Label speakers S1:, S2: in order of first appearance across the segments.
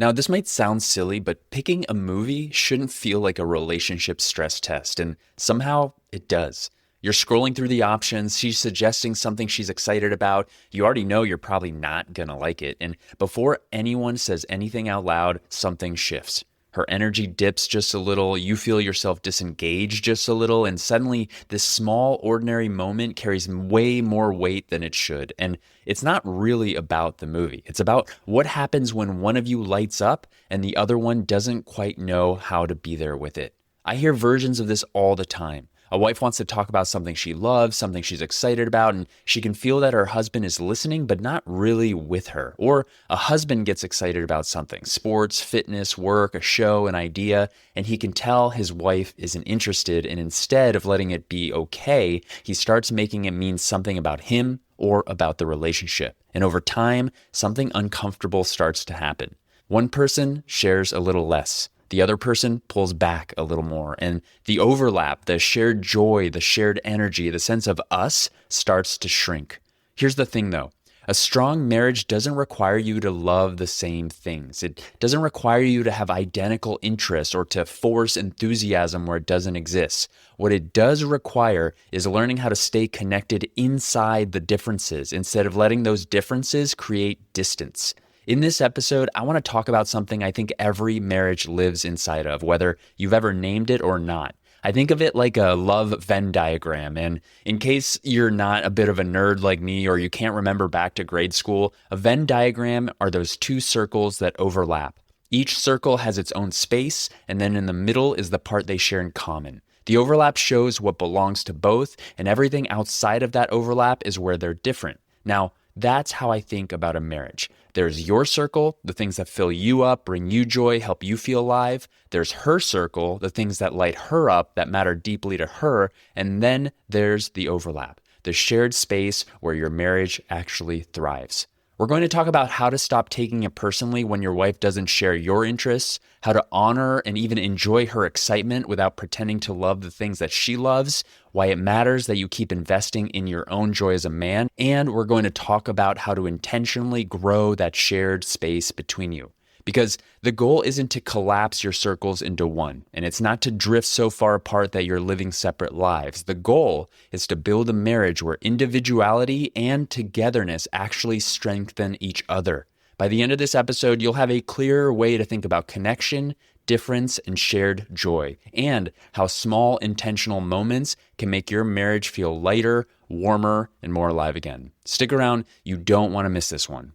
S1: Now, this might sound silly, but picking a movie shouldn't feel like a relationship stress test, and somehow it does. You're scrolling through the options, she's suggesting something she's excited about. You already know you're probably not gonna like it, and before anyone says anything out loud, something shifts. Her energy dips just a little, you feel yourself disengage just a little, and suddenly this small, ordinary moment carries way more weight than it should. And it's not really about the movie. It's about what happens when one of you lights up and the other one doesn't quite know how to be there with it. I hear versions of this all the time. A wife wants to talk about something she loves, something she's excited about, and she can feel that her husband is listening, but not really with her. Or a husband gets excited about something, sports, fitness, work, a show, an idea, and he can tell his wife isn't interested, and instead of letting it be okay, he starts making it mean something about him or about the relationship. And over time, something uncomfortable starts to happen. One person shares a little less. The other person pulls back a little more, and the overlap, the shared joy, the shared energy, the sense of us starts to shrink. Here's the thing though, a strong marriage doesn't require you to love the same things. It doesn't require you to have identical interests or to force enthusiasm where it doesn't exist. What it does require is learning how to stay connected inside the differences instead of letting those differences create distance. In this episode, I want to talk about something I think every marriage lives inside of, whether you've ever named it or not. I think of it like a love Venn diagram, and in case you're not a bit of a nerd like me or you can't remember back to grade school, a Venn diagram are those two circles that overlap. Each circle has its own space, and then in the middle is the part they share in common. The overlap shows what belongs to both, and everything outside of that overlap is where they're different. Now, that's how I think about a marriage. There's your circle, the things that fill you up, bring you joy, help you feel alive. There's her circle, the things that light her up, that matter deeply to her. And then there's the overlap, the shared space where your marriage actually thrives. We're going to talk about how to stop taking it personally when your wife doesn't share your interests, how to honor and even enjoy her excitement without pretending to love the things that she loves, why it matters that you keep investing in your own joy as a man, and we're going to talk about how to intentionally grow that shared space between you. Because the goal isn't to collapse your circles into one, and it's not to drift so far apart that you're living separate lives. The goal is to build a marriage where individuality and togetherness actually strengthen each other. By the end of this episode, you'll have a clearer way to think about connection, difference, and shared joy, and how small intentional moments can make your marriage feel lighter, warmer, and more alive again. Stick around, you don't want to miss this one.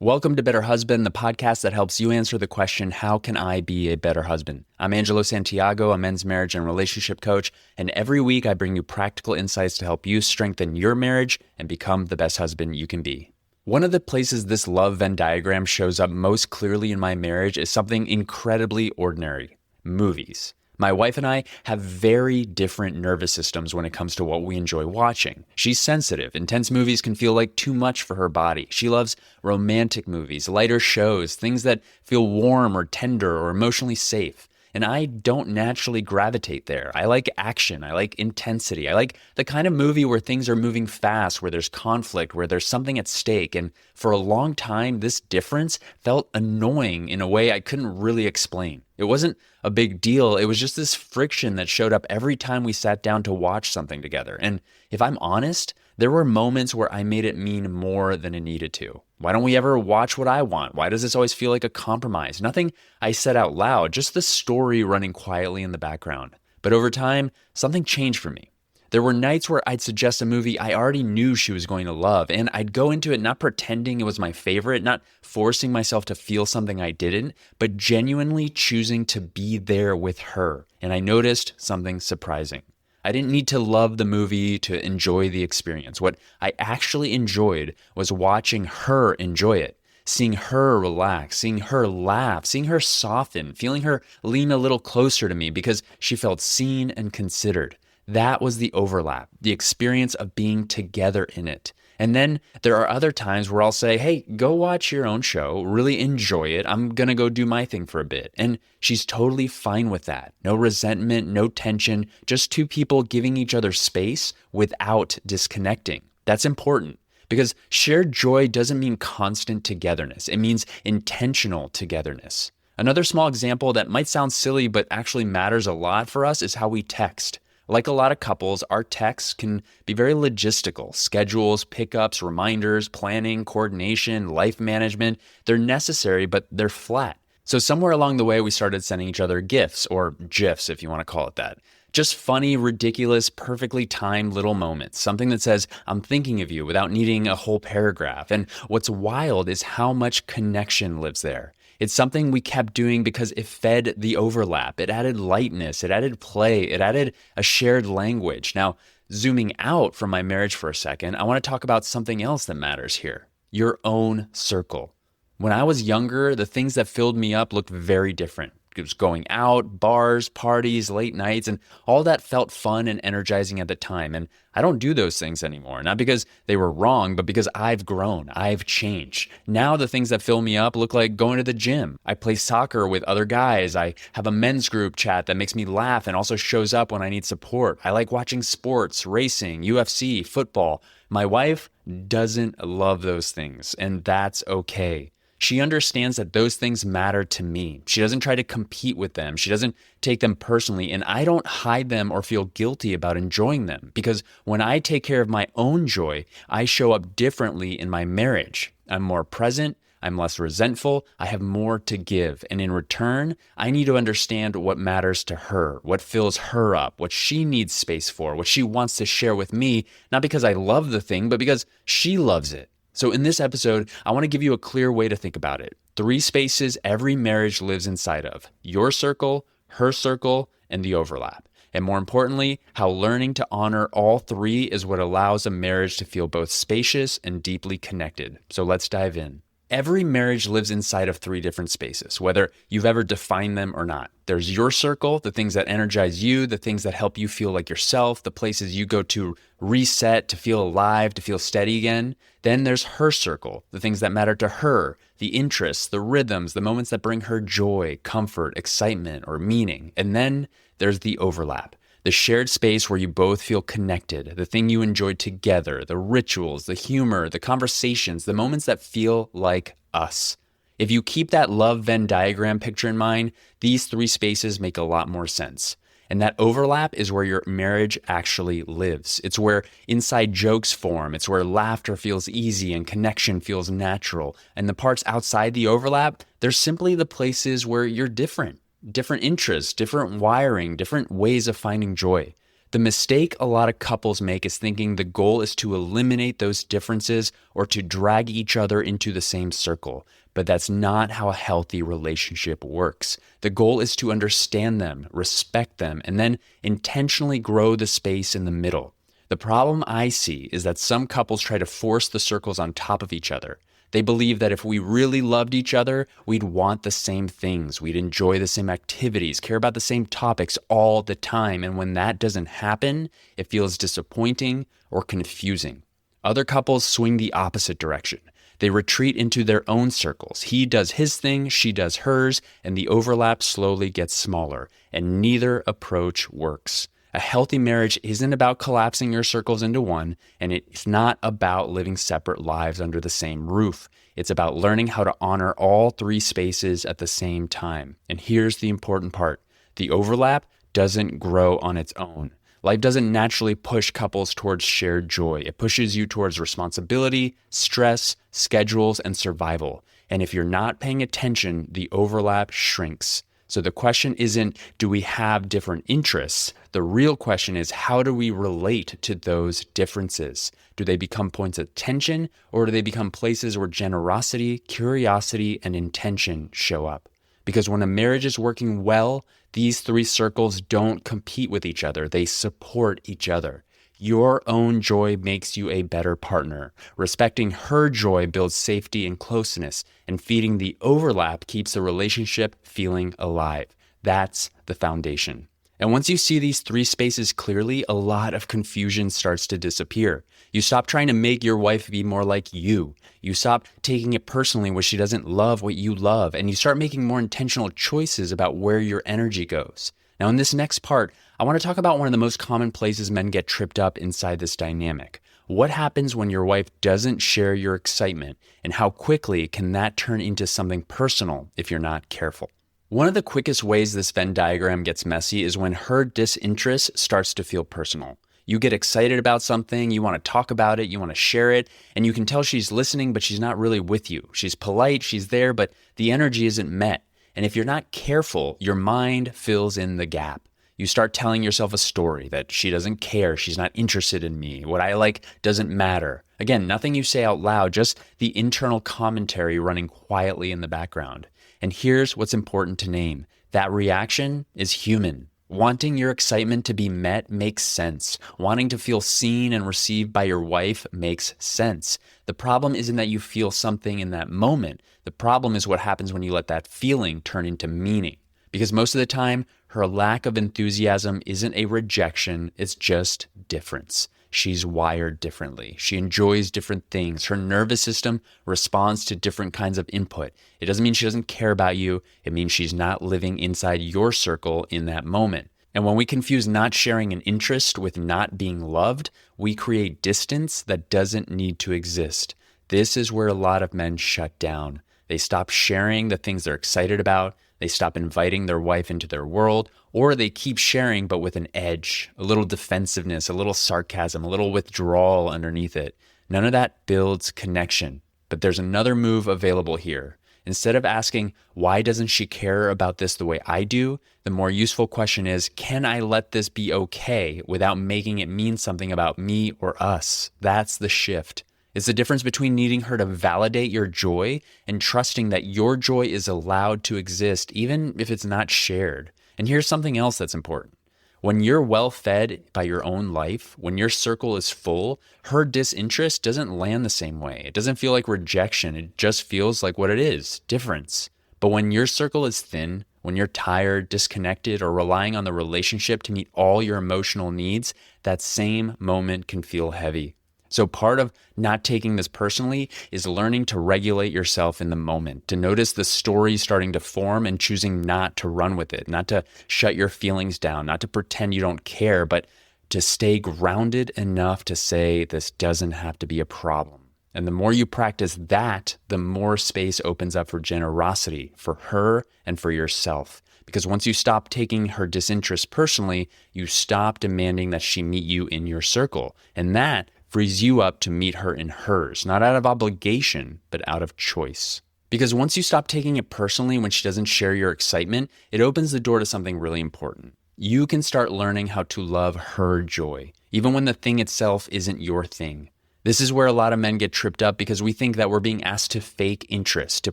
S1: Welcome to Better Husband, the podcast that helps you answer the question, how can I be a better husband? I'm Angelo Santiago, a men's marriage and relationship coach, and every week I bring you practical insights to help you strengthen your marriage and become the best husband you can be. One of the places this love Venn diagram shows up most clearly in my marriage is something incredibly ordinary: movies. My wife and I have very different nervous systems when it comes to what we enjoy watching. She's sensitive. Intense movies can feel like too much for her body. She loves romantic movies, lighter shows, things that feel warm or tender or emotionally safe. And I don't naturally gravitate there. I like action. I like intensity. I like the kind of movie where things are moving fast, where there's conflict, where there's something at stake. And for a long time, this difference felt annoying in a way I couldn't really explain. It wasn't a big deal. It was just this friction that showed up every time we sat down to watch something together. And if I'm honest, there were moments where I made it mean more than it needed to. Why don't we ever watch what I want? Why does this always feel like a compromise? Nothing I said out loud, just the story running quietly in the background. But over time, something changed for me. There were nights where I'd suggest a movie I already knew she was going to love, and I'd go into it not pretending it was my favorite, not forcing myself to feel something I didn't, but genuinely choosing to be there with her. And I noticed something surprising. I didn't need to love the movie to enjoy the experience. What I actually enjoyed was watching her enjoy it, seeing her relax, seeing her laugh, seeing her soften, feeling her lean a little closer to me because she felt seen and considered. That was the overlap, the experience of being together in it. And then there are other times where I'll say, hey, go watch your own show, really enjoy it. I'm going to go do my thing for a bit. And she's totally fine with that. No resentment, no tension, just two people giving each other space without disconnecting. That's important. Because shared joy doesn't mean constant togetherness. It means intentional togetherness. Another small example that might sound silly but actually matters a lot for us is how we text. Like a lot of couples, our texts can be very logistical. Schedules, pickups, reminders, planning, coordination, life management. They're necessary, but they're flat. So somewhere along the way, we started sending each other GIFs, or GIFs if you want to call it that. Just funny, ridiculous, perfectly timed little moments. Something that says, I'm thinking of you without needing a whole paragraph. And what's wild is how much connection lives there. It's something we kept doing because it fed the overlap. It added lightness, it added play, it added a shared language. Now, zooming out from my marriage for a second, I want to talk about something else that matters here: your own circle. When I was younger, the things that filled me up looked very different. It was going out, bars, parties, late nights, and all that felt fun and energizing at the time. And I don't do those things anymore, not because they were wrong, but because I've grown, I've changed. Now the things that fill me up look like going to the gym. I play soccer with other guys. I have a men's group chat that makes me laugh and also shows up when I need support. I like watching sports, racing, UFC, football. My wife doesn't love those things, and that's okay. She understands that those things matter to me. She doesn't try to compete with them. She doesn't take them personally, and I don't hide them or feel guilty about enjoying them, because when I take care of my own joy, I show up differently in my marriage. I'm more present. I'm less resentful. I have more to give. And in return, I need to understand what matters to her, what fills her up, what she needs space for, what she wants to share with me, not because I love the thing, but because she loves it. So in this episode, I want to give you a clear way to think about it. 3 spaces every marriage lives inside of: your circle, her circle, and the overlap. And more importantly, how learning to honor all 3 is what allows a marriage to feel both spacious and deeply connected. So let's dive in. Every marriage lives inside of 3 different spaces, whether you've ever defined them or not. There's your circle, the things that energize you, the things that help you feel like yourself, the places you go to reset, to feel alive, to feel steady again. Then there's her circle, the things that matter to her, the interests, the rhythms, the moments that bring her joy, comfort, excitement, or meaning. And then there's the overlap, the shared space where you both feel connected, the thing you enjoy together, the rituals, the humor, the conversations, the moments that feel like us. If you keep that love Venn diagram picture in mind, these 3 spaces make a lot more sense. And that overlap is where your marriage actually lives. It's where inside jokes form. It's where laughter feels easy and connection feels natural. And the parts outside the overlap, they're simply the places where you're different. Different interests, different wiring, different ways of finding joy. The mistake a lot of couples make is thinking the goal is to eliminate those differences or to drag each other into the same circle. But that's not how a healthy relationship works. The goal is to understand them, respect them, and then intentionally grow the space in the middle. The problem I see is that some couples try to force the circles on top of each other. They believe that if we really loved each other, we'd want the same things, we'd enjoy the same activities, care about the same topics all the time. And when that doesn't happen, it feels disappointing or confusing. Other couples swing the opposite direction. They retreat into their own circles. He does his thing, she does hers, and the overlap slowly gets smaller, and neither approach works. A healthy marriage isn't about collapsing your circles into one, and it's not about living separate lives under the same roof. It's about learning how to honor all 3 spaces at the same time. And here's the important part: the overlap doesn't grow on its own. Life doesn't naturally push couples towards shared joy. It pushes you towards responsibility, stress, schedules, and survival. And if you're not paying attention, the overlap shrinks. So the question isn't, do we have different interests? The real question is, how do we relate to those differences? Do they become points of tension, or do they become places where generosity, curiosity, and intention show up? Because when a marriage is working well, these 3 circles don't compete with each other. They support each other. Your own joy makes you a better partner. Respecting her joy builds safety and closeness, and feeding the overlap keeps the relationship feeling alive. That's the foundation. And once you see these 3 spaces clearly, a lot of confusion starts to disappear. You stop trying to make your wife be more like you. You stop taking it personally when she doesn't love what you love, and you start making more intentional choices about where your energy goes. Now, in this next part, I want to talk about one of the most common places men get tripped up inside this dynamic. What happens when your wife doesn't share your excitement, and how quickly can that turn into something personal if you're not careful? One of the quickest ways this Venn diagram gets messy is when her disinterest starts to feel personal. You get excited about something, you want to talk about it, you want to share it, and you can tell she's listening, but she's not really with you. She's polite, she's there, but the energy isn't met. And if you're not careful, your mind fills in the gap. You start telling yourself a story that she doesn't care, she's not interested in me, what I like doesn't matter. Again, nothing you say out loud, just the internal commentary running quietly in the background. And here's what's important to name. That reaction is human. Wanting your excitement to be met makes sense. Wanting to feel seen and received by your wife makes sense. The problem isn't that you feel something in that moment. The problem is what happens when you let that feeling turn into meaning. Because most of the time, her lack of enthusiasm isn't a rejection, it's just difference. She's wired differently. She enjoys different things. Her nervous system responds to different kinds of input. It doesn't mean she doesn't care about you. It means she's not living inside your circle in that moment. And when we confuse not sharing an interest with not being loved, we create distance that doesn't need to exist. This is where a lot of men shut down. They stop sharing the things they're excited about. They stop inviting their wife into their world, or they keep sharing but with an edge, a little defensiveness, a little sarcasm, a little withdrawal underneath it. None of that builds connection. But there's another move available here. Instead of asking, why doesn't she care about this the way I do? The more useful question is, can I let this be okay without making it mean something about me or us? That's the shift. It's the difference between needing her to validate your joy and trusting that your joy is allowed to exist, even if it's not shared. And here's something else that's important. When you're well fed by your own life, when your circle is full, her disinterest doesn't land the same way. It doesn't feel like rejection. It just feels like what it is, difference. But when your circle is thin, when you're tired, disconnected, or relying on the relationship to meet all your emotional needs, that same moment can feel heavy. So part of not taking this personally is learning to regulate yourself in the moment, to notice the story starting to form and choosing not to run with it, not to shut your feelings down, not to pretend you don't care, but to stay grounded enough to say this doesn't have to be a problem. And the more you practice that, the more space opens up for generosity for her and for yourself. Because once you stop taking her disinterest personally, you stop demanding that she meet you in your circle. And that frees you up to meet her in hers, not out of obligation, but out of choice. Because once you stop taking it personally when she doesn't share your excitement, it opens the door to something really important. You can start learning how to love her joy, even when the thing itself isn't your thing. This is where a lot of men get tripped up because we think that we're being asked to fake interest, to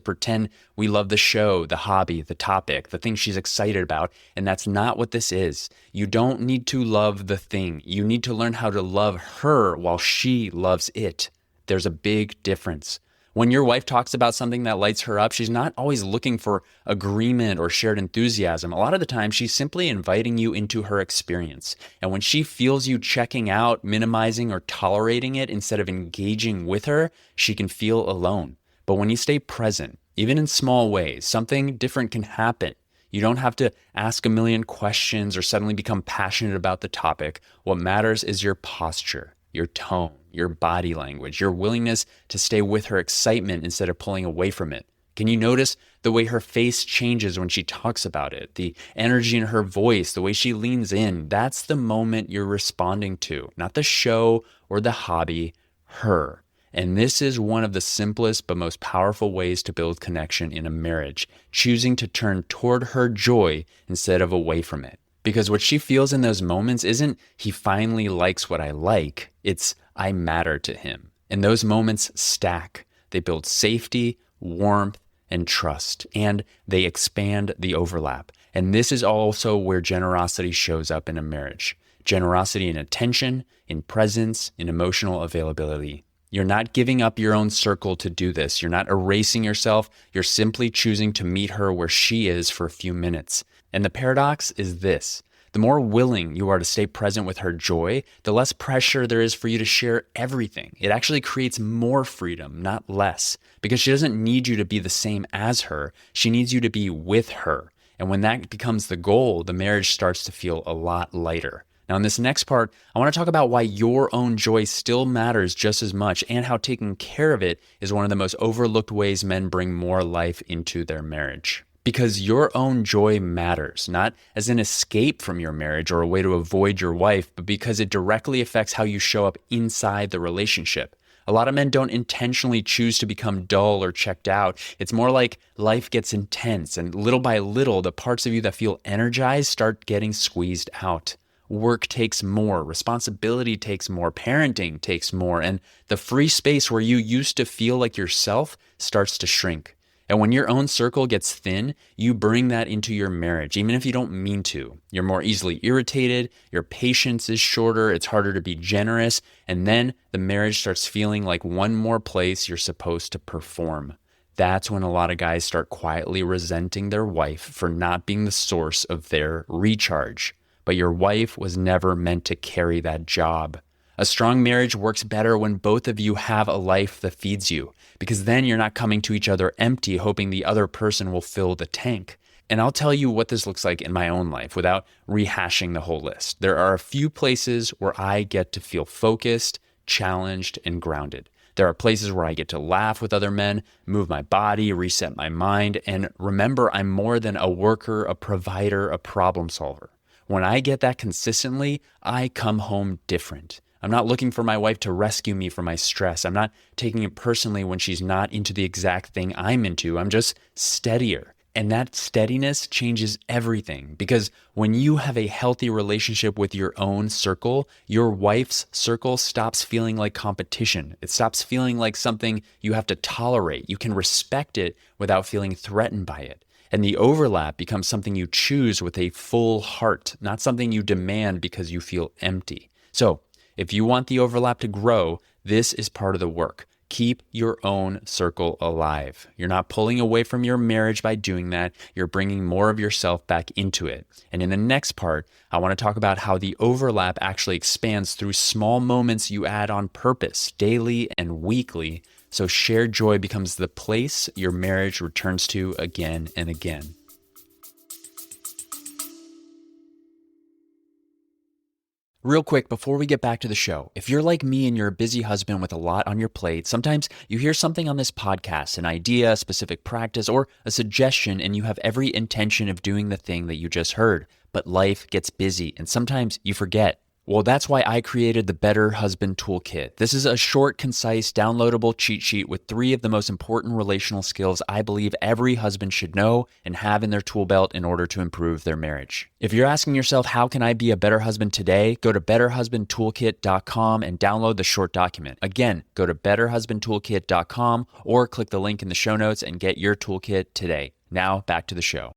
S1: pretend we love the show, the hobby, the topic, the thing she's excited about, and that's not what this is. You don't need to love the thing. You need to learn how to love her while she loves it. There's a big difference. When your wife talks about something that lights her up, she's not always looking for agreement or shared enthusiasm. A lot of the time, she's simply inviting you into her experience. And when she feels you checking out, minimizing, or tolerating it instead of engaging with her, she can feel alone. But when you stay present, even in small ways, something different can happen. You don't have to ask a million questions or suddenly become passionate about the topic. What matters is your posture, your tone, your body language, your willingness to stay with her excitement instead of pulling away from it. Can you notice the way her face changes when she talks about it? The energy in her voice, the way she leans in, that's the moment you're responding to, not the show or the hobby, her. And this is one of the simplest but most powerful ways to build connection in a marriage, choosing to turn toward her joy instead of away from it. Because what she feels in those moments isn't, he finally likes what I like. It's, I matter to him. And those moments stack. They build safety, warmth, and trust. And they expand the overlap. And this is also where generosity shows up in a marriage. Generosity in attention, in presence, in emotional availability. You're not giving up your own circle to do this. You're not erasing yourself. You're simply choosing to meet her where she is for a few minutes. And the paradox is this. The more willing you are to stay present with her joy, the less pressure there is for you to share everything. It actually creates more freedom, not less, because she doesn't need you to be the same as her. She needs you to be with her. And when that becomes the goal, the marriage starts to feel a lot lighter. Now, in this next part, I want to talk about why your own joy still matters just as much and how taking care of it is one of the most overlooked ways men bring more life into their marriage. Because your own joy matters, not as an escape from your marriage or a way to avoid your wife, but because it directly affects how you show up inside the relationship. A lot of men don't intentionally choose to become dull or checked out. It's more like life gets intense, and little by little, the parts of you that feel energized start getting squeezed out. Work takes more, responsibility takes more, parenting takes more, and the free space where you used to feel like yourself starts to shrink. And when your own circle gets thin, you bring that into your marriage, even if you don't mean to. You're more easily irritated, your patience is shorter, it's harder to be generous, and then the marriage starts feeling like one more place you're supposed to perform. That's when a lot of guys start quietly resenting their wife for not being the source of their recharge. But your wife was never meant to carry that job. A strong marriage works better when both of you have a life that feeds you, because then you're not coming to each other empty, hoping the other person will fill the tank. And I'll tell you what this looks like in my own life without rehashing the whole list. There are a few places where I get to feel focused, challenged, and grounded. There are places where I get to laugh with other men, move my body, reset my mind, and remember I'm more than a worker, a provider, a problem solver. When I get that consistently, I come home different. I'm not looking for my wife to rescue me from my stress. I'm not taking it personally when she's not into the exact thing I'm into. I'm just steadier. And that steadiness changes everything, because when you have a healthy relationship with your own circle, your wife's circle stops feeling like competition. It stops feeling like something you have to tolerate. You can respect it without feeling threatened by it. And the overlap becomes something you choose with a full heart, not something you demand because you feel empty. So, if you want the overlap to grow, this is part of the work. Keep your own circle alive. You're not pulling away from your marriage by doing that. You're bringing more of yourself back into it. And in the next part, I want to talk about how the overlap actually expands through small moments you add on purpose, daily and weekly, so shared joy becomes the place your marriage returns to again and again. Real quick, before we get back to the show, if you're like me and you're a busy husband with a lot on your plate, sometimes you hear something on this podcast, an idea, a specific practice, or a suggestion, and you have every intention of doing the thing that you just heard, but life gets busy, and sometimes you forget. Well, that's why I created the Better Husband Toolkit. This is a short, concise, downloadable cheat sheet with 3 of the most important relational skills I believe every husband should know and have in their tool belt in order to improve their marriage. If you're asking yourself, how can I be a better husband today? Go to betterhusbandtoolkit.com and download the short document. Again, go to betterhusbandtoolkit.com or click the link in the show notes and get your toolkit today. Now, back to the show.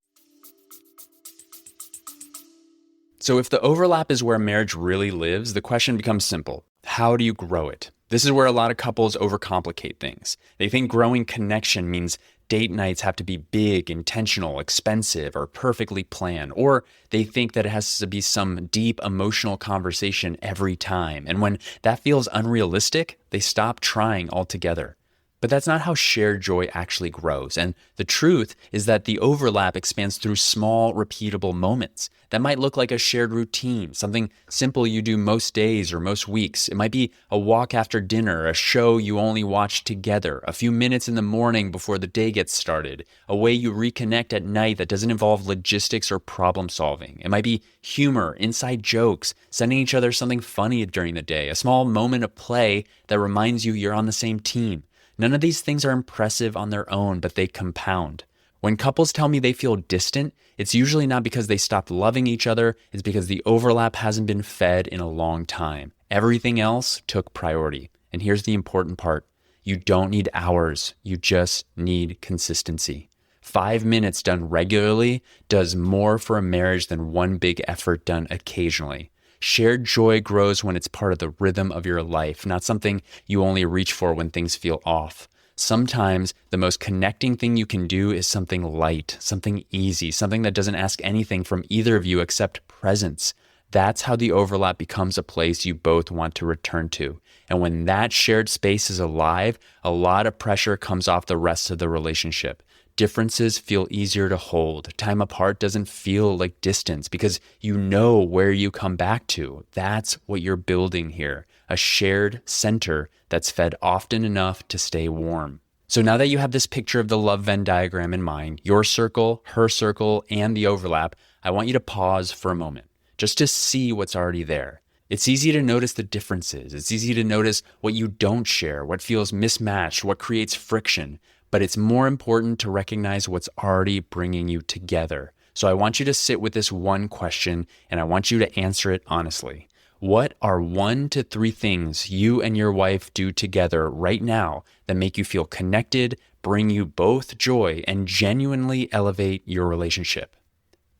S1: So if the overlap is where marriage really lives, the question becomes simple. How do you grow it? This is where a lot of couples overcomplicate things. They think growing connection means date nights have to be big, intentional, expensive, or perfectly planned. Or they think that it has to be some deep emotional conversation every time. And when that feels unrealistic, they stop trying altogether. But that's not how shared joy actually grows. And the truth is that the overlap expands through small, repeatable moments. That might look like a shared routine, something simple you do most days or most weeks. It might be a walk after dinner, a show you only watch together, a few minutes in the morning before the day gets started, a way you reconnect at night that doesn't involve logistics or problem solving. It might be humor, inside jokes, sending each other something funny during the day, a small moment of play that reminds you you're on the same team. None of these things are impressive on their own, but they compound. When couples tell me they feel distant, it's usually not because they stopped loving each other, it's because the overlap hasn't been fed in a long time. Everything else took priority. And here's the important part. You don't need hours, you just need consistency. 5 minutes done regularly does more for a marriage than one big effort done occasionally. Shared joy grows when it's part of the rhythm of your life, not something you only reach for when things feel off. Sometimes the most connecting thing you can do is something light, something easy, something that doesn't ask anything from either of you except presence. That's how the overlap becomes a place you both want to return to. And when that shared space is alive, a lot of pressure comes off the rest of the relationship. Differences feel easier to hold. Time apart doesn't feel like distance because you know where you come back to. That's what you're building here, a shared center that's fed often enough to stay warm. So now that you have this picture of the love Venn diagram in mind, your circle, her circle, and the overlap, I want you to pause for a moment just to see what's already there. It's easy to notice the differences. It's easy to notice what you don't share, what feels mismatched, what creates friction. But it's more important to recognize what's already bringing you together. So I want you to sit with this one question, and I want you to answer it honestly. What are 1 to 3 things you and your wife do together right now that make you feel connected, bring you both joy, and genuinely elevate your relationship?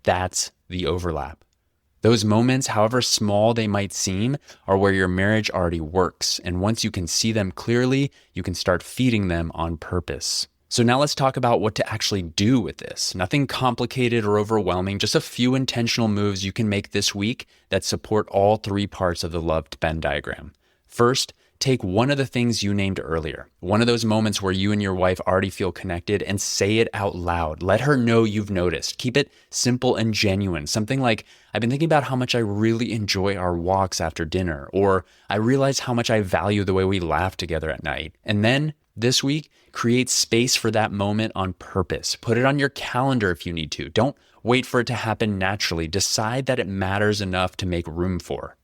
S1: That's the overlap. Those moments, however small they might seem, are where your marriage already works. And once you can see them clearly, you can start feeding them on purpose. So now let's talk about what to actually do with this. Nothing complicated or overwhelming, just a few intentional moves you can make this week that support all 3 parts of the loved Venn diagram. First, take one of the things you named earlier, one of those moments where you and your wife already feel connected, and say it out loud. Let her know you've noticed. Keep it simple and genuine. Something like, I've been thinking about how much I really enjoy our walks after dinner, or I realize how much I value the way we laugh together at night. And then this week, create space for that moment on purpose. Put it on your calendar if you need to. Don't wait for it to happen naturally. Decide that it matters enough to make room for.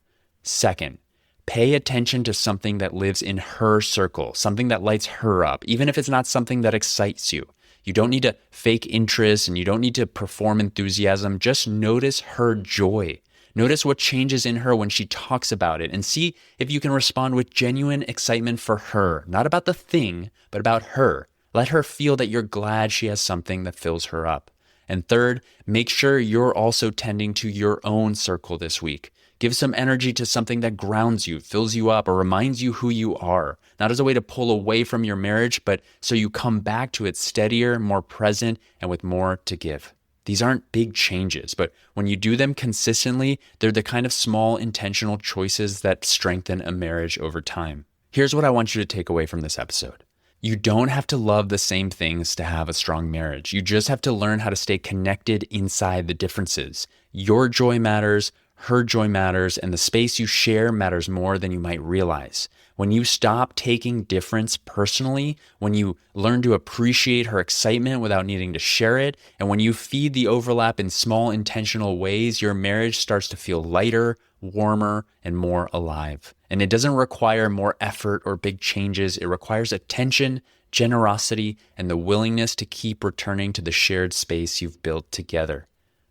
S1: Second, pay attention to something that lives in her circle, something that lights her up, even if it's not something that excites you. You don't need to fake interest and you don't need to perform enthusiasm. Just notice her joy. Notice what changes in her when she talks about it and see if you can respond with genuine excitement for her, not about the thing, but about her. Let her feel that you're glad she has something that fills her up. And third, make sure you're also tending to your own circle this week. Give some energy to something that grounds you, fills you up, or reminds you who you are. Not as a way to pull away from your marriage, but so you come back to it steadier, more present, and with more to give. These aren't big changes, but when you do them consistently, they're the kind of small intentional choices that strengthen a marriage over time. Here's what I want you to take away from this episode. You don't have to love the same things to have a strong marriage. You just have to learn how to stay connected inside the differences. Your joy matters, her joy matters, and the space you share matters more than you might realize. When you stop taking difference personally, when you learn to appreciate her excitement without needing to share it, and when you feed the overlap in small intentional ways, your marriage starts to feel lighter, warmer, and more alive. And it doesn't require more effort or big changes. It requires attention, generosity, and the willingness to keep returning to the shared space you've built together.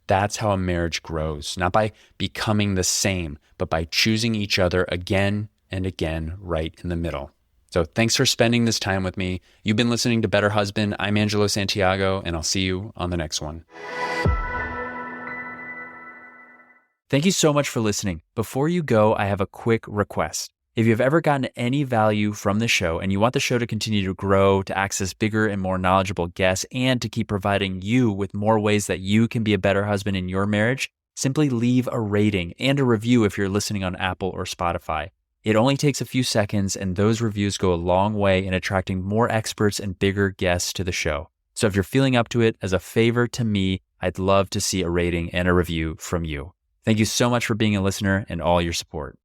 S1: That's how a marriage grows, not by becoming the same, but by choosing each other again and again right in the middle. So thanks for spending this time with me. You've been listening to Better Husband. I'm Angelo Santiago, and I'll see you on the next one. Thank you so much for listening. Before you go, I have a quick request. If you've ever gotten any value from the show and you want the show to continue to grow, to access bigger and more knowledgeable guests, and to keep providing you with more ways that you can be a better husband in your marriage, simply leave a rating and a review if you're listening on Apple or Spotify. It only takes a few seconds, and those reviews go a long way in attracting more experts and bigger guests to the show. So if you're feeling up to it, as a favor to me, I'd love to see a rating and a review from you. Thank you so much for being a listener and all your support.